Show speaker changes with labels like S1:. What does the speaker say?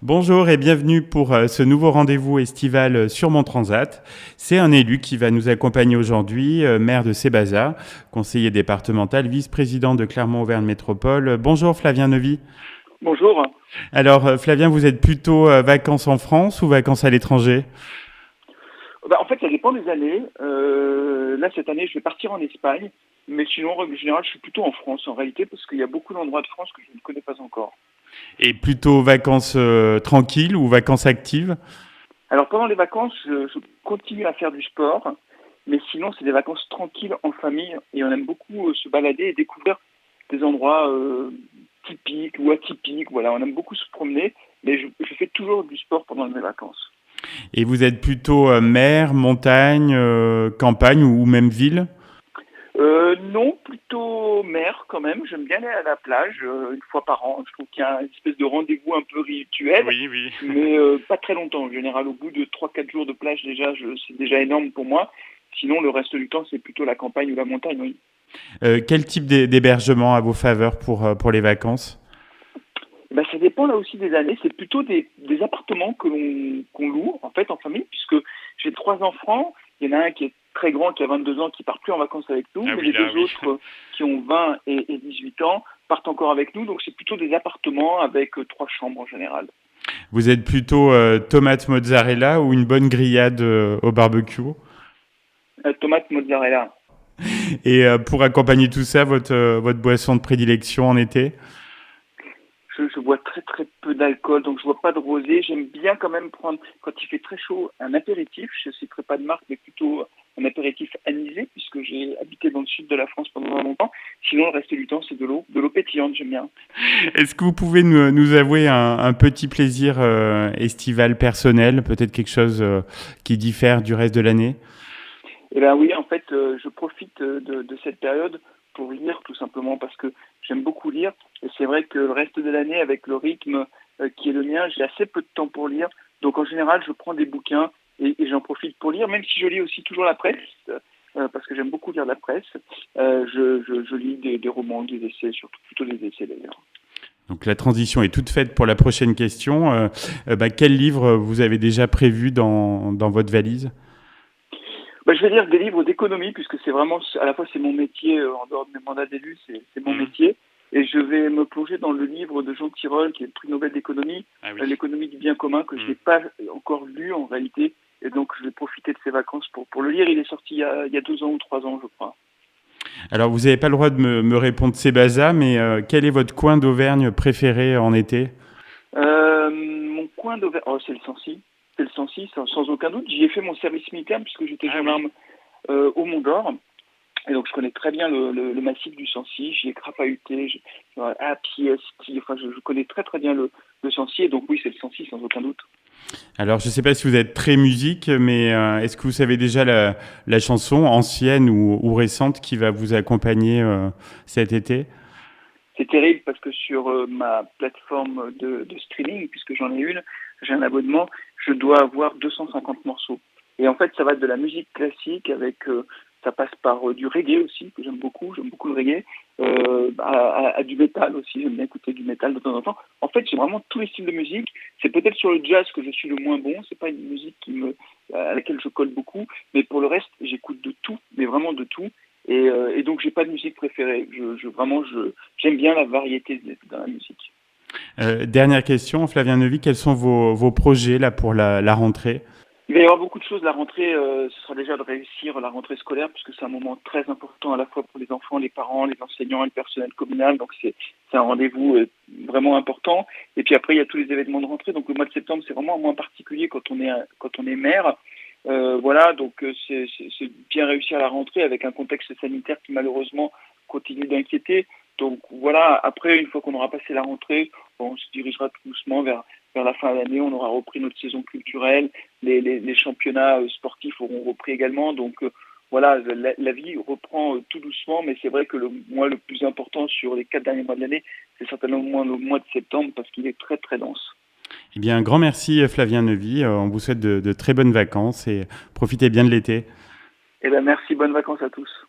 S1: Bonjour et bienvenue pour ce nouveau rendez-vous estival sur Mon Transat. C'est un élu qui va nous accompagner aujourd'hui, maire de Sébaza, conseiller départemental, vice-président de Clermont-Auvergne Métropole. Bonjour Flavien Neuvy.
S2: Bonjour.
S1: Alors Flavien, vous êtes plutôt vacances en France ou vacances à l'étranger ?
S2: En fait, ça dépend des années. Là, cette année, je vais partir en Espagne. Mais sinon, en règle générale, je suis plutôt en France, en réalité, parce qu'il y a beaucoup d'endroits de France que je ne connais pas encore.
S1: Et plutôt vacances tranquilles ou vacances actives ?
S2: Alors, pendant les vacances, je continue à faire du sport. Mais sinon, c'est des vacances tranquilles en famille. Et on aime beaucoup se balader et découvrir des endroits typiques ou atypiques. Voilà, on aime beaucoup se promener. Mais je fais toujours du sport pendant mes vacances.
S1: Et vous êtes plutôt mer, montagne, campagne ou même ville ?
S2: Non, plutôt mer quand même. J'aime bien aller à la plage une fois par an. Je trouve qu'il y a une espèce de rendez-vous un peu rituel,
S1: Oui.
S2: mais pas très longtemps. En général, au bout de 3-4 jours de plage déjà, c'est déjà énorme pour moi. Sinon, le reste du temps, c'est plutôt la campagne ou la montagne, oui.
S1: Quel type d'hébergement à vos faveurs pour les vacances ?
S2: Ça dépend là aussi des années. C'est plutôt des appartements qu'on loue en fait en famille, puisque j'ai 3 enfants. Il y en a un qui est très grand, qui a 22 ans, qui part plus en vacances avec nous, mais les deux autres qui ont 20 et 18 ans partent encore avec nous. Donc c'est plutôt des appartements avec 3 chambres en général.
S1: Vous êtes plutôt tomate mozzarella ou une bonne grillade au barbecue ?
S2: Tomate mozzarella.
S1: Et pour accompagner tout ça, votre boisson de prédilection en été ?
S2: Je bois très très peu d'alcool, donc je bois pas de rosé. J'aime bien quand même prendre, quand il fait très chaud, un apéritif. Je ne citerai pas de marque, mais plutôt un apéritif anisé, puisque j'ai habité dans le sud de la France pendant longtemps. Sinon, le reste du temps, c'est de l'eau pétillante, j'aime bien.
S1: Est-ce que vous pouvez nous avouer un petit plaisir estival personnel, peut-être quelque chose qui diffère du reste de l'année ?
S2: Eh bien oui, en fait, je profite de cette période pour lire tout simplement parce que j'aime beaucoup lire et c'est vrai que le reste de l'année avec le rythme qui est le mien, j'ai assez peu de temps pour lire. Donc en général, je prends des bouquins et j'en profite pour lire, même si je lis aussi toujours la presse parce que j'aime beaucoup lire la presse. Je lis des romans, des essais, surtout plutôt des essais d'ailleurs.
S1: Donc la transition est toute faite pour la prochaine question. Quel livre vous avez déjà prévu dans votre valise ?
S2: Je vais lire des livres d'économie puisque c'est vraiment, à la fois c'est mon métier, en dehors de mes mandats d'élu, c'est mon métier. Et je vais me plonger dans le livre de Jean Tirole, qui est le prix Nobel d'économie, l'économie du bien commun, que je n'ai pas encore lu en réalité. Et donc je vais profiter de ces vacances pour le lire. Il est sorti il y a 2 ans ou 3 ans, je crois.
S1: Alors vous n'avez pas le droit de me répondre Sébaza, mais quel est votre coin d'Auvergne préféré en été ?
S2: Mon coin d'Auvergne, c'est le Sancy. C'est le Sancy, sans aucun doute. J'y ai fait mon service militaire puisque j'étais gendarme au Mont d'Or. Et donc je connais très bien le massif du Sancy. J'y ai crapahuté, à pied, à ski. Enfin, je connais très très bien le Sancy. Et donc oui, c'est le Sancy, sans aucun doute.
S1: Alors je ne sais pas si vous êtes très musique, mais est-ce que vous savez déjà la chanson ancienne ou récente qui va vous accompagner cet été ?
S2: C'est terrible parce que sur ma plateforme de streaming, puisque j'en ai une, j'ai un abonnement, je dois avoir 250 morceaux. Et en fait, ça va de la musique classique avec, ça passe par du reggae aussi, que j'aime beaucoup le reggae, à du métal aussi, j'aime bien écouter du métal de temps en temps. En fait, j'ai vraiment tous les styles de musique. C'est peut-être sur le jazz que je suis le moins bon, c'est pas une musique à laquelle je colle beaucoup, mais pour le reste, j'écoute de tout, mais vraiment de tout. Et donc, j'ai pas de musique préférée. J'aime bien la variété dans la musique.
S1: Dernière question, Flavien Neuvy, quels sont vos projets là pour la rentrée ?
S2: Il va y avoir beaucoup de choses. La rentrée, ce sera déjà de réussir la rentrée scolaire, puisque c'est un moment très important à la fois pour les enfants, les parents, les enseignants et le personnel communal. Donc c'est un rendez-vous vraiment important. Et puis après, il y a tous les événements de rentrée. Donc le mois de septembre, c'est vraiment un mois particulier quand on est maire. Donc c'est bien réussir la rentrée avec un contexte sanitaire qui malheureusement continue d'inquiéter. Donc voilà, après, une fois qu'on aura passé la rentrée, on se dirigera tout doucement vers la fin de l'année. On aura repris notre saison culturelle, les championnats sportifs auront repris également. Donc voilà, la vie reprend tout doucement, mais c'est vrai que le mois le plus important sur les 4 derniers mois de l'année, c'est certainement le mois de septembre parce qu'il est très très dense.
S1: Eh bien, un grand merci Flavien Neuvy. On vous souhaite de très bonnes vacances et profitez bien de l'été.
S2: Eh bien, merci, bonnes vacances à tous.